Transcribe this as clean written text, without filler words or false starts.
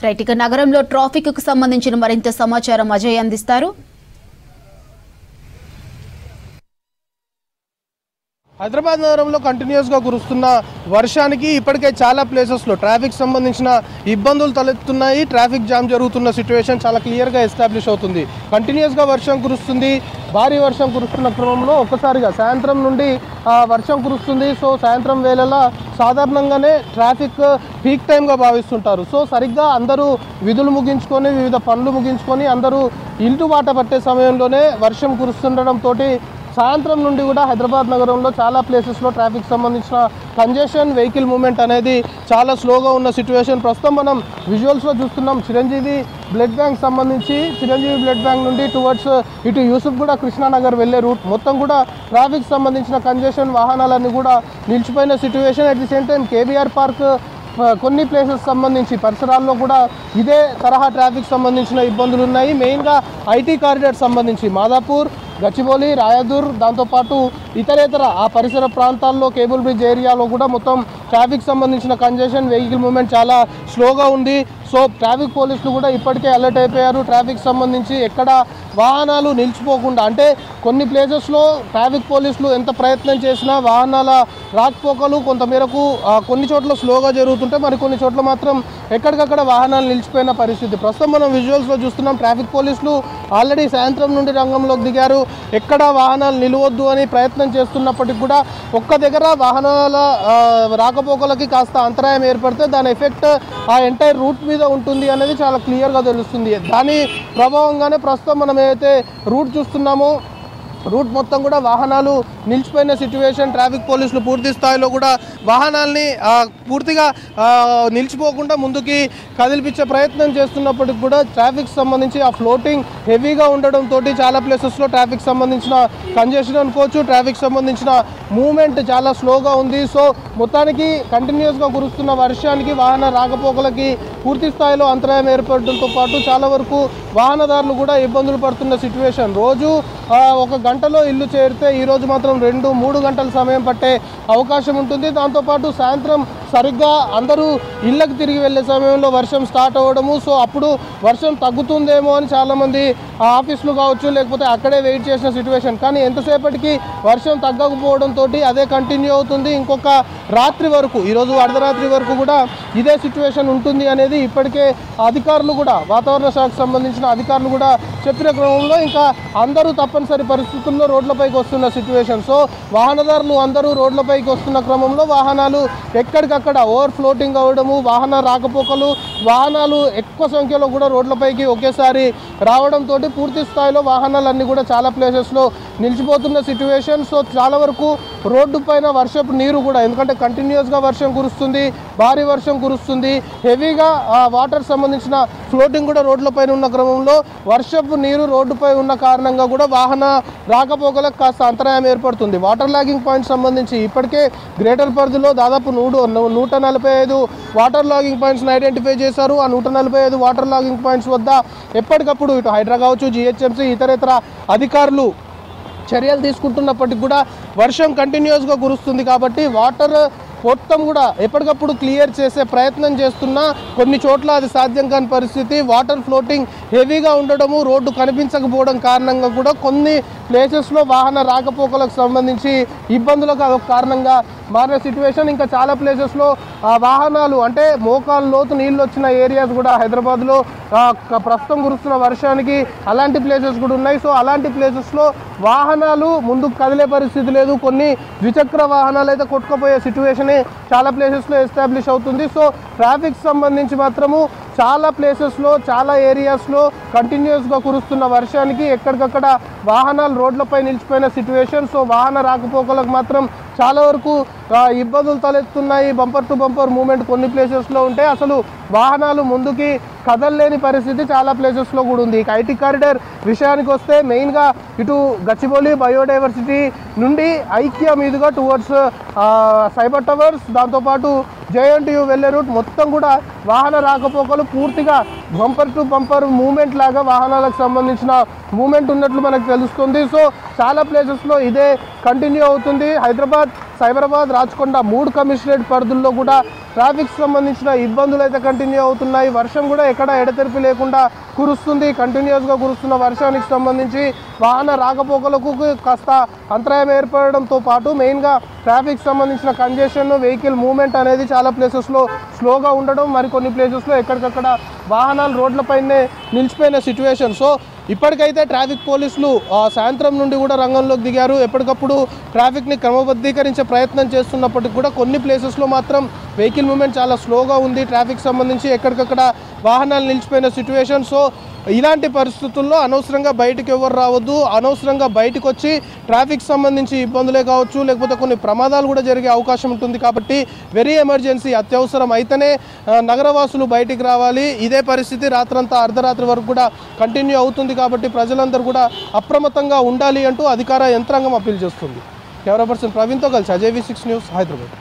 Right, ఇక నగరంలో traffic కు సంబంధించిన మరింత సమాచారం అజయ్ అందిస్తారు. హైదరాబాద్ నగరంలో కంటిన్యూస్గా కురుస్తున్న వర్షానికి ఇప్పటికే చాలా ప్లేసెస్లో ట్రాఫిక్ సంబంధించిన ఇబ్బందులు తలెత్తున్నాయి. ట్రాఫిక్ జామ్ జరుగుతున్న సిచ్యువేషన్ చాలా క్లియర్గా ఎస్టాబ్లిష్ అవుతుంది. కంటిన్యూస్గా వర్షం కురుస్తుంది. భారీ వర్షం కురుస్తున్న క్రమంలో ఒక్కసారిగా సాయంత్రం నుండి వర్షం కురుస్తుంది. సో సాయంత్రం వేళలా సాధారణంగానే ట్రాఫిక్ పీక్ టైమ్గా భావిస్తుంటారు. సో సరిగ్గా అందరూ విధులు ముగించుకొని వివిధ పనులు ముగించుకొని అందరూ ఇంటి బాట పట్టే సమయంలోనే వర్షం కురుస్తుండడంతో సాయంత్రం నుండి కూడా హైదరాబాద్ నగరంలో చాలా ప్లేసెస్లో ట్రాఫిక్ సంబంధించిన కంజెషన్ వెహికల్ మూవ్మెంట్ అనేది చాలా స్లోగా ఉన్న సిచ్యువేషన్ ప్రస్తుతం మనం విజువల్స్లో చూస్తున్నాం. చిరంజీవి బ్లడ్ బ్యాంక్ సంబంధించి చిరంజీవి బ్లడ్ బ్యాంక్ నుండి టువర్డ్స్ ఇటు యూసుఫ్గూడ కృష్ణానగర్ వెళ్ళే రూట్ మొత్తం కూడా ట్రాఫిక్ సంబంధించిన కంజెషన్ వాహనాలన్నీ కూడా నిలిచిపోయిన situation. At the same time KBR park కొన్ని ప్లేసెస్ సంబంధించి పరిసరాల్లో కూడా ఇదే తరహా ట్రాఫిక్ సంబంధించిన ఇబ్బందులు ఉన్నాయి. మెయిన్గా ఐటీ కారిడార్ సంబంధించి మాదాపూర్, గచ్చిబౌలి, రాయదూర్, దాంతోపాటు ఇతరేతర ఆ పరిసర ప్రాంతాల్లో కేబుల్ బ్రిడ్జ్ ఏరియాలో కూడా మొత్తం ట్రాఫిక్ సంబంధించిన కంజెషన్ వెహికల్ మూవ్మెంట్ చాలా స్లోగా ఉంది. సో ట్రాఫిక్ పోలీసులు కూడా ఇప్పటికే అలర్ట్ అయిపోయారు. ట్రాఫిక్ సంబంధించి ఎక్కడ వాహనాలు నిలిచిపోకుండా, అంటే కొన్ని ప్లేసెస్లో ట్రాఫిక్ పోలీసులు ఎంత ప్రయత్నం చేసినా వాహనాల రాకపోకలు కొంతమేరకు కొన్ని చోట్ల స్లోగా జరుగుతుంటే మరికొన్ని చోట్ల మాత్రం ఎక్కడికక్కడ వాహనాలు నిలిచిపోయిన పరిస్థితి ప్రస్తుతం మనం విజువల్స్లో చూస్తున్నాం. ట్రాఫిక్ పోలీసులు ఆల్రెడీ సాయంత్రం నుండి రంగంలోకి దిగారు. ఎక్కడ వాహనాలు నిలవద్దు అని ప్రయత్నం చేస్తున్నప్పటికీ కూడా ఒక్క దగ్గర వాహనాల రాకపోకలకి కాస్త అంతరాయం ఏర్పడితే దాని ఎఫెక్ట్ ఆ ఎంటైర్ రూట్ మీద ఉంటుంది అనేది చాలా క్లియర్గా తెలుస్తుంది. దాని ప్రభావంగానే ప్రస్తుతం మనం ఏదైతే రూట్ చూస్తున్నామో రూట్ మొత్తం కూడా వాహనాలు నిలిచిపోయిన సిచ్యువేషన్. ట్రాఫిక్ పోలీసులు పూర్తి స్థాయిలో కూడా వాహనాల్ని పూర్తిగా నిలిచిపోకుండా ముందుకి కదిలిపించే ప్రయత్నం చేస్తున్నప్పటికి కూడా ట్రాఫిక్ సంబంధించి ఆ ఫ్లోటింగ్ హెవీగా ఉండడంతో చాలా ప్లేసెస్లో ట్రాఫిక్ సంబంధించిన కంజెషన్ అనుకోవచ్చు, ట్రాఫిక్ సంబంధించిన మూవ్మెంట్ చాలా స్లోగా ఉంది. సో మొత్తానికి కంటిన్యూస్గా కురుస్తున్న వర్షానికి వాహన రాకపోకలకి పూర్తి స్థాయిలో అంతరాయం ఏర్పడడంతో పాటు చాలా వరకు వాహనదారులు కూడా ఇబ్బందులు పడుతున్న సిచ్యువేషన్. రోజు ఒక గంటలో ఇల్లు చేరితే ఈరోజు మాత్రం 2-3 గంటల సమయం పట్టే అవకాశం ఉంటుంది. దాంతోపాటు సాయంత్రం సరిగ్గా అందరూ ఇళ్ళకి తిరిగి వెళ్ళే సమయంలో వర్షం స్టార్ట్ అవ్వడము. సో అప్పుడు వర్షం తగ్గుతుందేమో అని చాలామంది ఆఫీసులు కావచ్చు లేకపోతే అక్కడే వెయిట్ చేసిన సిచ్యువేషన్. కానీ ఎంతసేపటికి వర్షం తగ్గకపోవడంతో అదే కంటిన్యూ అవుతుంది. ఇంకొక రాత్రి వరకు, ఈరోజు అర్ధరాత్రి వరకు కూడా ఇదే సిచ్యువేషన్ ఉంటుంది అనేది ఇప్పటికే అధికారులు కూడా వాతావరణ శాఖకు సంబంధించిన అధికారులు కూడా చెప్పిన క్రమంలో ఇంకా అందరూ తప్పనిసరి పరిస్థితుల్లో రోడ్లపైకి వస్తున్న సిచ్యువేషన్. సో వాహనదారులు అందరూ రోడ్లపైకి వస్తున్న క్రమంలో వాహనాలు ఎక్కడికక్కడ ఓవర్ ఫ్లోటింగ్ అవ్వడము, వాహన రాకపోకలు, వాహనాలు ఎక్కువ సంఖ్యలో కూడా రోడ్లపైకి ఒకేసారి రావడంతో పూర్తి స్థాయిలో వాహనాలన్నీ కూడా చాలా ప్లేసెస్లో నిలిచిపోతున్న సిచ్యువేషన్. సో చాలా వరకు రోడ్డు పైన వర్షపు నీరు కూడా, ఎందుకంటే కంటిన్యూస్గా వర్షం కురుస్తుంది, భారీ వర్షం కురుస్తుంది, హెవీగా వాటర్ సంబంధించిన ఫ్లోటింగ్ కూడా రోడ్లపైన ఉన్న క్రమంలో వర్షపు నీరు రోడ్డుపై ఉన్న కారణంగా కూడా వాహన రాకపోకలకు కాస్త అంతరాయం ఏర్పడుతుంది. వాటర్ లాగింగ్ పాయింట్స్ సంబంధించి ఇప్పటికే గ్రేటర్ పరిధిలో దాదాపు 145 వాటర్ లాగింగ్ పాయింట్స్ని ఐడెంటిఫై చేశారు. ఆ 145 వాటర్ లాగింగ్ పాయింట్స్ వద్ద ఎప్పటికప్పుడు ఇటు హైడ్రా కావచ్చు, జిహెచ్ఎంసీ, ఇతరేతర అధికారులు చర్యలు తీసుకుంటున్నప్పటికీ కూడా వర్షం కంటిన్యూస్గా కురుస్తుంది కాబట్టి వాటర్ మొత్తం కూడా ఎప్పటికప్పుడు క్లియర్ చేసే ప్రయత్నం చేస్తున్నా కొన్ని చోట్ల అది సాధ్యం కాని పరిస్థితి. వాటర్ ఫ్లోటింగ్ హెవీగా ఉండడము, రోడ్డు కనిపించకపోవడం కారణంగా కూడా కొన్ని ప్లేసెస్లో వాహన రాకపోకలకు సంబంధించి ఇబ్బందులకు అదొక కారణంగా మారిన సిచ్యువేషన్. ఇంకా చాలా ప్లేసెస్లో వాహనాలు, అంటే మోకాలు లోతు నీళ్ళు వచ్చిన ఏరియాస్ కూడా హైదరాబాద్లో ప్రస్తుతం కురుస్తున్న వర్షానికి అలాంటి ప్లేసెస్ కూడా ఉన్నాయి. సో అలాంటి ప్లేసెస్లో వాహనాలు ముందుకు కదిలే పరిస్థితి లేదు. కొన్ని ద్విచక్ర వాహనాలు అయితే కొట్టుకుపోయే సిచ్యువేషనే చాలా ప్లేసెస్లో ఎస్టాబ్లిష్ అవుతుంది. సో ట్రాఫిక్ సంబంధించి మాత్రము చాలా ప్లేసెస్లో చాలా ఏరియాస్లో కంటిన్యూస్గా కురుస్తున్న వర్షానికి ఎక్కడికక్కడ వాహనాలు రోడ్లపై నిలిచిపోయిన సిచ్యువేషన్. సో వాహన రాకపోకలకు మాత్రం చాలా వరకు ఇబ్బందులు తలెత్తున్నాయి. బంపర్ టు బంపర్ మూవ్మెంట్ కొన్ని ప్లేసెస్లో ఉంటే అసలు వాహనాలు ముందుకి కదలలేని పరిస్థితి చాలా ప్లేసెస్లో కూడా ఉంది. ఇక ఐటీ కారిడార్ విషయానికి వస్తే మెయిన్గా ఇటు గచ్చిబౌలి బయోడైవర్సిటీ నుండి ఐక్య మీదుగా టువర్డ్స్ సైబర్ టవర్స్, దాంతోపాటు జేఎన్టీయూ వెళ్ళే రూట్ మొత్తం కూడా వాహన రాకపోకలు పూర్తిగా బంపర్ టు బంపర్ మూవ్మెంట్ లాగా వాహనాలకు సంబంధించిన మూవ్మెంట్ ఉన్నట్లు మనకు తెలుస్తుంది. సో చాలా ప్లేసెస్లో ఇదే కంటిన్యూ అవుతుంది. హైదరాబాద్ సైబరాబాద్, రాచకొండ 3 కమిషనరేట్ పరిధుల్లో కూడా ట్రాఫిక్ సంబంధించిన ఇబ్బందులు అయితే కంటిన్యూ అవుతున్నాయి. వర్షం కూడా ఎక్కడ ఎడతెరిపి లేకుండా కురుస్తుంది. కంటిన్యూస్గా కురుస్తున్న వర్షానికి సంబంధించి వాహన రాకపోకలకు కాస్త అంతరాయం ఏర్పడడంతో పాటు మెయిన్గా ట్రాఫిక్ సంబంధించిన కంజెషన్, వెహికల్ మూవ్మెంట్ అనేది చాలా ప్లేసెస్లో స్లోగా ఉండడం, మరికొన్ని ప్లేసెస్లో ఎక్కడికక్కడ వాహనాలు రోడ్లపైనే నిలిచిపోయిన సిచ్యువేషన్. సో ఇప్పటికైతే ట్రాఫిక్ పోలీసులు సాయంత్రం నుండి కూడా రంగంలోకి దిగారు. ఎప్పటికప్పుడు ట్రాఫిక్ని క్రమబద్ధీకరించే ప్రయత్నం చేస్తున్నప్పటికీ కూడా కొన్ని ప్లేసెస్లో మాత్రం వెహికల్ మూవ్మెంట్ చాలా స్లోగా ఉంది. ట్రాఫిక్ సంబంధించి ఎక్కడికక్కడ వాహనాలు నిలిచిపోయిన సిచ్యువేషన్. సో ఇలాంటి పరిస్థితుల్లో అనవసరంగా బయటకు ఎవరు రావద్దు. అనవసరంగా బయటకు వచ్చి ట్రాఫిక్ సంబంధించి ఇబ్బందులే కావచ్చు, లేకపోతే కొన్ని ప్రమాదాలు కూడా జరిగే అవకాశం ఉంటుంది. కాబట్టి వెరీ ఎమర్జెన్సీ, అత్యవసరం అయితేనే నగరవాసులు బయటికి రావాలి. ఇదే పరిస్థితి రాత్రంతా అర్ధరాత్రి వరకు కూడా కంటిన్యూ అవుతుంది. కాబట్టి ప్రజలందరూ కూడా అప్రమత్తంగా ఉండాలి అంటూ అధికార యంత్రాంగం అప్పీల్ చేస్తుంది. కెమెరా పర్సన్ ప్రవీణ్తో కలిసి అజయ్ V6 న్యూస్, హైదరాబాద్.